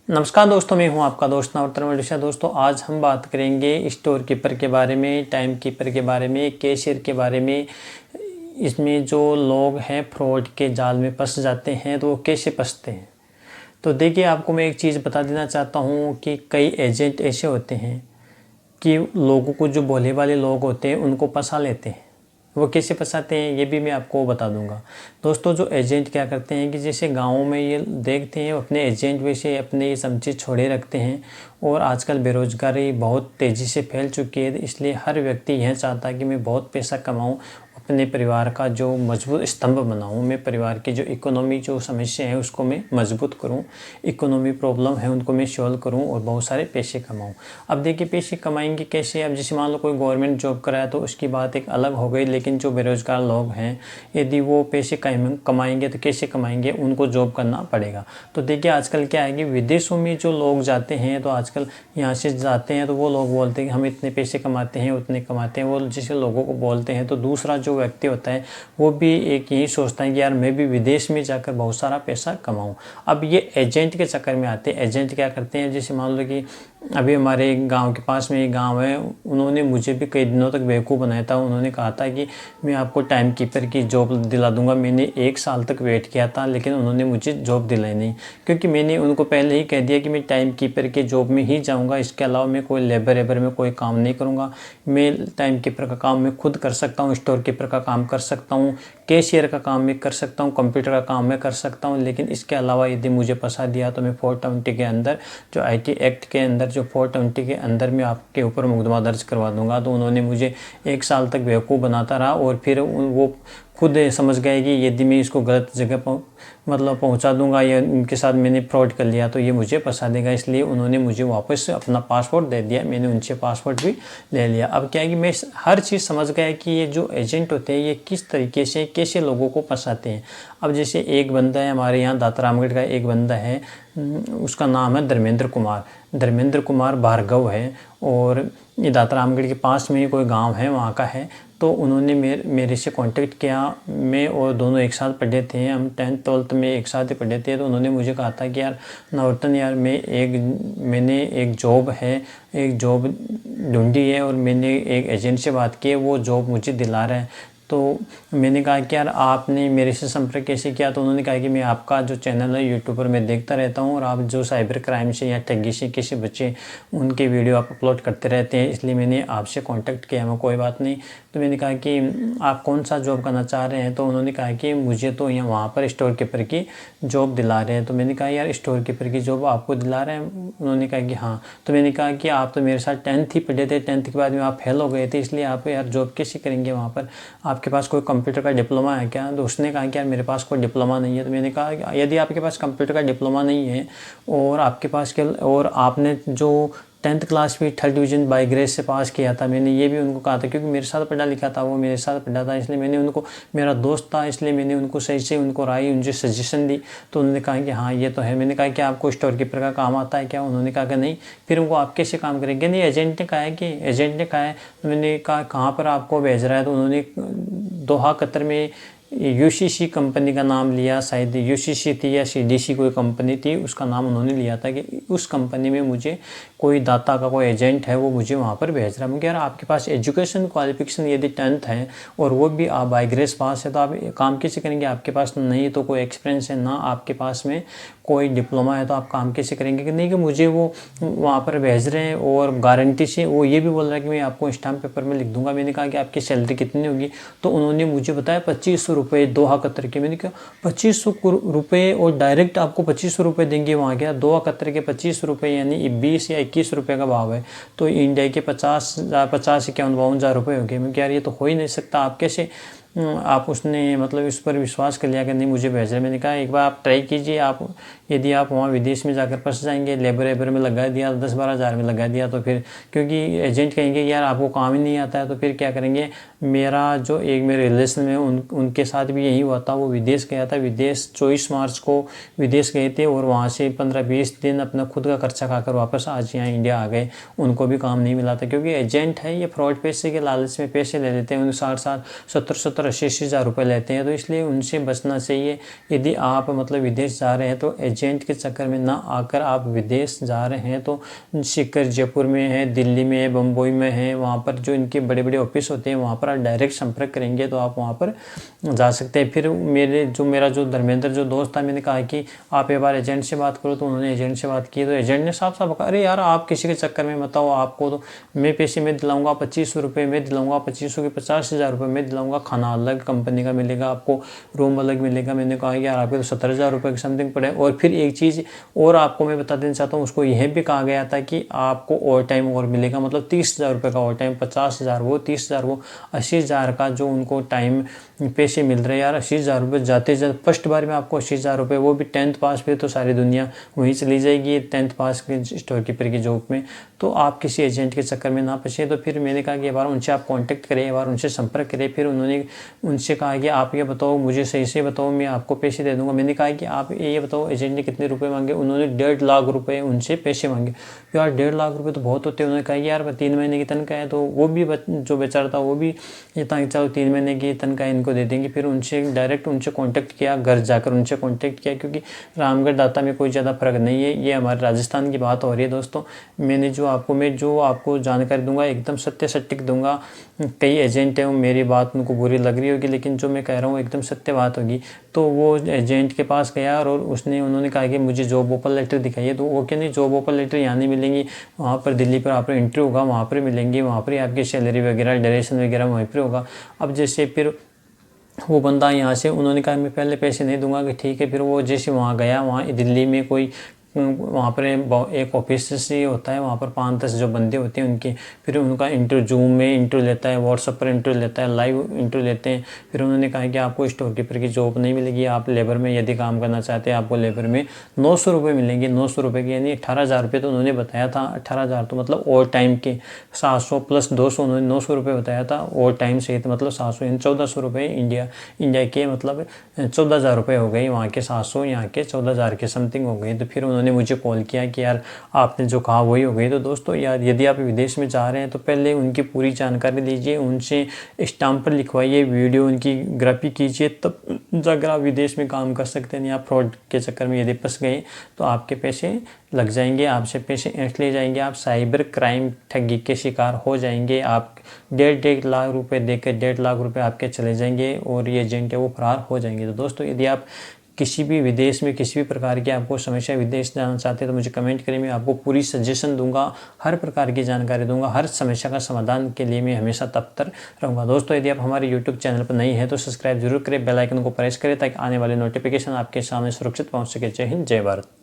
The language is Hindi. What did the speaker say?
नमस्कार दोस्तों, मैं हूं आपका दोस्त नवरत्न मलेशिया। दोस्तों, आज हम बात करेंगे स्टोर कीपर के बारे में, टाइम कीपर के बारे में, कैशियर के बारे में। इसमें जो लोग हैं फ्रॉड के जाल में फंस जाते हैं तो वो कैसे फंसते हैं। तो देखिए, आपको मैं एक चीज़ बता देना चाहता हूं कि कई एजेंट ऐसे होते हैं कि लोगों को, जो भोले वाले लोग होते हैं, उनको फंसा लेते हैं। वो कैसे फंसाते हैं ये भी मैं आपको बता दूंगा। दोस्तों, जो एजेंट क्या करते हैं कि जैसे गाँव में ये देखते हैं अपने एजेंट वैसे अपने ये सब चीज़ छोड़े रखते हैं। और आजकल बेरोज़गारी बहुत तेज़ी से फैल चुकी है, इसलिए हर व्यक्ति यह चाहता है कि मैं बहुत पैसा कमाऊं, अपने परिवार का जो मजबूत स्तंभ बनाऊं, मैं परिवार की जो इकोनॉमी जो समस्या है उसको मैं मजबूत करूं, इकोनॉमी प्रॉब्लम है उनको मैं सॉल्व करूं और बहुत सारे पैसे कमाऊं। अब देखिए, पैसे कमाएंगे कैसे। अब जैसे मान लो कोई गवर्नमेंट जॉब कराया तो उसकी बात एक अलग हो गई, लेकिन जो बेरोज़गार लोग हैं यदि वो पैसे कमाएंगे तो कैसे कमाएंगे, उनको जॉब करना पड़ेगा। तो देखिए, आजकल क्या है कि विदेशों में जो लोग जाते हैं तो आजकल यहाँ से जाते हैं तो वो लोग बोलते हैं कि हम इतने पैसे कमाते हैं, उतने कमाते हैं। वो जैसे लोगों को बोलते हैं तो दूसरा जो व्यक्ति होता है वो भी एक यही सोचता है कि यार मैं भी विदेश में जाकर बहुत सारा पैसा कमाऊँ। अब ये एजेंट के चक्कर में आते हैं। एजेंट क्या करते हैं, जैसे मान लो कि अभी हमारे गांव के पास में एक गांव है, उन्होंने मुझे भी कई दिनों तक बेवकूफ़ बनाया था। उन्होंने कहा था कि मैं आपको टाइम कीपर की जॉब दिला दूंगा। मैंने 1 साल तक वेट किया था, लेकिन उन्होंने मुझे जॉब दिलाई नहीं, क्योंकि मैंने उनको पहले ही कह दिया कि मैं टाइम कीपर के जॉब में ही जाऊंगा। इसके अलावा मैं कोई लेबर में कोई काम नहीं करूंगा। मैं टाइम कीपर का काम मैं खुद कर सकता हूँ, स्टोर कीपर का काम कर सकता हूँ, कैशियर का काम मैं कर सकता हूँ, कंप्यूटर का काम मैं कर सकता हूँ। लेकिन इसके अलावा यदि मुझे फंसा दिया तो मैं 420 के अंदर, जो IT एक्ट के अंदर, जो 420 के अंदर मैं आपके ऊपर मुकदमा दर्ज करवा दूंगा। तो उन्होंने मुझे 1 साल तक बेवकूफ़ बनाता रहा और फिर वो खुद समझ गए कि यदि मैं इसको गलत जगह पहुंचा दूंगा या इनके साथ मैंने फ्रॉड कर लिया तो ये मुझे फंसा देगा। इसलिए उन्होंने मुझे वापस अपना पासपोर्ट दे दिया। मैंने उनसे पासपोर्ट भी ले लिया। अब क्या है कि मैं हर चीज़ समझ गया कि ये जो एजेंट होते हैं ये किस तरीके से कैसे लोगों को फंसाते हैं। अब जैसे एक बंदा है हमारे यहाँ दातारामगढ़ का, एक बंदा है, उसका नाम है धर्मेंद्र कुमार भार्गव है। और ये दातारामगढ़ के पास में ही कोई गांव है, वहाँ का है। तो उन्होंने मेरे से कांटेक्ट किया। मैं और दोनों एक साथ पढ़े थे, हम 10th 12th में एक साथ ही पढ़े थे। तो उन्होंने मुझे कहा था कि यार नवरत्न, यार मैंने एक जॉब ढूंढी है और मैंने एक एजेंट से बात की है, वो जॉब मुझे दिला रहा है। तो मैंने कहा कि यार आपने मेरे से संपर्क कैसे किया। तो उन्होंने कहा कि मैं आपका जो चैनल है यूट्यूब पर मैं देखता रहता हूँ और आप जो साइबर क्राइम से या ठगी से कैसे बचे उनके वीडियो आप अपलोड करते रहते हैं, इसलिए मैंने आपसे कांटेक्ट किया। मैं कोई बात नहीं। तो मैंने कहा कि आप कौन सा जॉब करना चाह रहे हैं। तो उन्होंने कहा कि मुझे तो यहाँ वहाँ पर स्टोर कीपर की जॉब दिला रहे हैं। तो मैंने कहा यार स्टोर कीपर की जॉब आपको दिला रहे हैं। उन्होंने कहा कि हाँ। तो मैंने कहा कि आप तो मेरे साथ 10th ही पढ़े थे, 10th के बाद में आप फेल हो गए थे, इसलिए आप यार जॉब कैसे करेंगे वहाँ पर, आपके पास कोई कंप्यूटर का डिप्लोमा है क्या। तो उसने कहा कि यार मेरे पास कोई डिप्लोमा नहीं है। तो मैंने कहा यदि आपके पास कंप्यूटर का डिप्लोमा नहीं है और आपके पास और आपने जो 10th क्लास भी 3rd डिवीज़न बाय ग्रेस से पास किया था, मैंने ये भी उनको कहा था, क्योंकि मेरे साथ पढ़ा लिखा था, वो मेरे साथ पढ़ा था, इसलिए मैंने उनको, मेरा दोस्त था इसलिए मैंने उनको सही से उनको राय, उनसे सजेशन दी। तो उन्होंने कहा कि हाँ ये तो है। मैंने कहा कि आपको स्टोर कीपर का काम आता है क्या। उन्होंने कहा कि नहीं। फिर वो आप कैसे काम करेंगे। नहीं, एजेंट ने कहा है। तो मैंने कहा कहाँ पर आपको भेज रहा है। तो उन्होंने दोहा कतर में UCC कंपनी का नाम लिया, शायद UCC थी या CDC कोई कंपनी थी, उसका नाम उन्होंने लिया था कि उस कंपनी में मुझे कोई दाता का कोई एजेंट है, वो मुझे वहाँ पर भेज रहा है। मुझे यार आपके पास एजुकेशन क्वालिफिकेशन यदि 10th है और वो भी आप बाय ग्रेस पास है तो आप काम कैसे करेंगे। आपके पास नहीं तो कोई एक्सपीरियंस है, ना आपके पास में कोई डिप्लोमा है, तो आप काम कैसे करेंगे। कि नहीं कि मुझे वो वहाँ पर भेज रहे हैं और गारंटी से वो ये भी बोल रहा है कि मैं आपको स्टाम्प पेपर में लिख दूंगा। मैंने कहा कि आपकी सैलरी कितनी होगी। तो उन्होंने मुझे बताया 2500 रुपये दोहा कतर के। मैंने कहा 2500 रुपये और डायरेक्ट आपको 2500 रुपये देंगे वहाँ के। दोहा कतर के 25 रुपये यानी 20 या 21 रुपये का भाव है। तो इंडिया के 50 51 52 रुपये हो गए। मैं यार ये तो हो ही नहीं सकता। आप कैसे आप उसने मतलब इस पर विश्वास कर लिया कि नहीं मुझे भेज रहे। मैंने कहा एक बार आप ट्राई कीजिए। आप यदि आप वहाँ विदेश में जाकर फंस जाएंगे, लेबर में लगा दिया, 10-12 हज़ार में लगा दिया, तो फिर क्योंकि एजेंट कहेंगे यार आपको काम ही नहीं आता है, तो फिर क्या करेंगे। मेरे रिलेशन में उनके साथ भी यही हुआ था। वो विदेश गया था, विदेश 24 मार्च को विदेश गए थे और वहाँ से 15-20 दिन अपना खुद का खर्चा खाकर वापस आज यहाँ इंडिया आ गए। उनको भी काम नहीं मिला था, क्योंकि एजेंट है ये फ्रॉड पैसे के लालच में पैसे ले लेते हैं। 60-70 70-80 हज़ार रुपये लेते हैं। तो इसलिए उनसे बचना चाहिए। यदि आप मतलब विदेश जा रहे हैं तो एजेंट के चक्कर में ना आकर आप विदेश जा रहे हैं तो सीकर जयपुर में है, दिल्ली में है, बम्बई में है, वहाँ पर जो इनके बड़े बड़े ऑफिस होते हैं वहाँ पर आप डायरेक्ट संपर्क करेंगे तो आप वहाँ पर जा सकते हैं। फिर मेरा जो धर्मेंद्र जो दोस्त था, मैंने कहा कि आप एक बार एजेंट से बात करो, तो उन्होंने एजेंट से बात की तो एजेंट ने साफ साफ कहा, अरे यार आप किसी के चक्कर में मत आओ, आपको तो मैं पैसे में दिलाऊंगा, 2500 रुपये में दिलाऊंगा, 2500 के 50,000 रुपये में दिलाऊंगा, खाना अलग कंपनी का मिलेगा, आपको रूम अलग मिलेगा। मैंने कहा यार आपके तो 70,000 रुपये के समथिंग पड़े। और फिर एक चीज़ और आपको मैं बता देना चाहता हूँ, उसको यह भी कहा गया था कि आपको ओवर टाइम और मिलेगा, मतलब 30,000 रुपये का ओवर टाइम, 50,000 वो, 30,000 वो, 80,000 का जो उनको टाइम पैसे मिल रहे हैं यार। 80,000 रुपये जाते फर्स्ट बार में आपको 80,000 रुपये, वो भी 10th पास पे, तो सारी दुनिया वहीं चली जाएगी 10th पास के स्टोर कीपर की जॉब में। तो आप किसी एजेंट के चक्कर में ना फंसे। तो फिर मैंने कहा कि एक बार उनसे आप कांटेक्ट करें, एक बार उनसे संपर्क करें। फिर उन्होंने उनसे कहा कि आप ये बताओ, मुझे सही से बताओ, मैं आपको पैसे दे दूंगा। मैंने कहा कि आप ये बताओ एजेंट ने कितने रुपए मांगे। उन्होंने 1.5 लाख रुपए उनसे पैसे मांगे। यार 1.5 लाख रुपए तो बहुत होते हैं। उन्होंने कहा यार 3 महीने की तनख्वाह है। तो वो भी जो बेचारा था वो भी ये था कि चलो 3 महीने की तनख्वाह इनको दे देंगे। फिर उनसे डायरेक्ट उनसे कॉन्टैक्ट किया, घर जाकर उनसे कॉन्टैक्ट किया, क्योंकि रामगढ़ दाता में कोई ज़्यादा फर्क नहीं है। ये हमारे राजस्थान की बात हो रही है दोस्तों। मैं जो आपको जानकारी दूंगा एकदम सत्य सटीक दूंगा। कई एजेंट हैं, मेरी बात उनको बुरी लग रही होगी, लेकिन जो मैं कह रहा हूँ एकदम सत्य बात होगी। तो वो एजेंट के पास गया और उन्होंने कहा कि मुझे जॉब ऑफर लेटर दिखाइए। तो वो क्या नहीं, जॉब ऑफर लेटर यहाँ नहीं मिलेंगी, वहाँ पर दिल्ली पर आपका इंटरव्यू होगा, वहाँ पर मिलेंगी, वहाँ पर आपकी सैलरी वगैरह ड्यूरेशन वगैरह वहीं पर होगा। अब जैसे फिर वो बंदा यहाँ से, उन्होंने कहा मैं पहले पैसे नहीं दूंगा, कि ठीक है। फिर वो जैसे वहाँ गया, वहाँ दिल्ली में कोई वहाँ पर एक ऑफिस से होता है, वहाँ पर 5-10 जो बंदे होते हैं उनके, फिर उनका इंटरव्यू जूम में इंटरव्यू लेता है, व्हाट्सएप पर इंटरव्यू लेता है, लाइव इंटरव्यू लेते हैं। फिर उन्होंने कहा कि आपको स्टोर कीपर की जॉब नहीं मिलेगी, आप लेबर में यदि काम करना चाहते हैं आपको लेबर में 900 रुपये मिलेंगे। 900 रुपये की यानी 18,000 रुपये तो उन्होंने बताया था। 18,000 तो मतलब ओवर टाइम के 700 प्लस 200, उन्होंने 900 रुपये बताया था ओवर टाइम सहित, मतलब 700 यानी 1,400 रुपये इंडिया के, मतलब 14,000 रुपये हो गए। वहाँ के 700, यहाँ के 14,000 के समथिंग हो गई। तो फिर उन्होंने मुझे कॉल किया कि यार आपने जो कहा वही हो गई। तो दोस्तों यार, यदि आप विदेश में जा रहे हैं तो पहले उनकी पूरी जानकारी लीजिए, उनसे स्टाम्प पर लिखवाइए, वीडियो उनकी ग्राफी कीजिए, तब जाकर आप विदेश में काम कर सकते हैं। आप फ्रॉड के चक्कर में यदि फंस गए तो आपके पैसे लग जाएंगे, आपसे पैसे ऐंठ ले जाएंगे, आप साइबर क्राइम ठगी के शिकार हो जाएंगे। आप 1.5 लाख रुपए देकर 1.5 लाख रुपए आपके चले जाएंगे और ये एजेंट है वो फरार हो जाएंगे। तो दोस्तों, यदि आप किसी भी विदेश में किसी भी प्रकार की आपको समस्या, विदेश जाना चाहते हैं तो मुझे कमेंट करें, मैं आपको पूरी सजेशन दूंगा, हर प्रकार की जानकारी दूंगा, हर समस्या का समाधान के लिए मैं हमेशा तत्पर रहूँगा। दोस्तों, यदि आप हमारे यूट्यूब चैनल पर नहीं है तो सब्सक्राइब जरूर करें, बेल आइकन को प्रेस करें ताकि आने वाले नोटिफिकेशन आपके सामने सुरक्षित पहुँच सके। जय हिंद, जय भारत।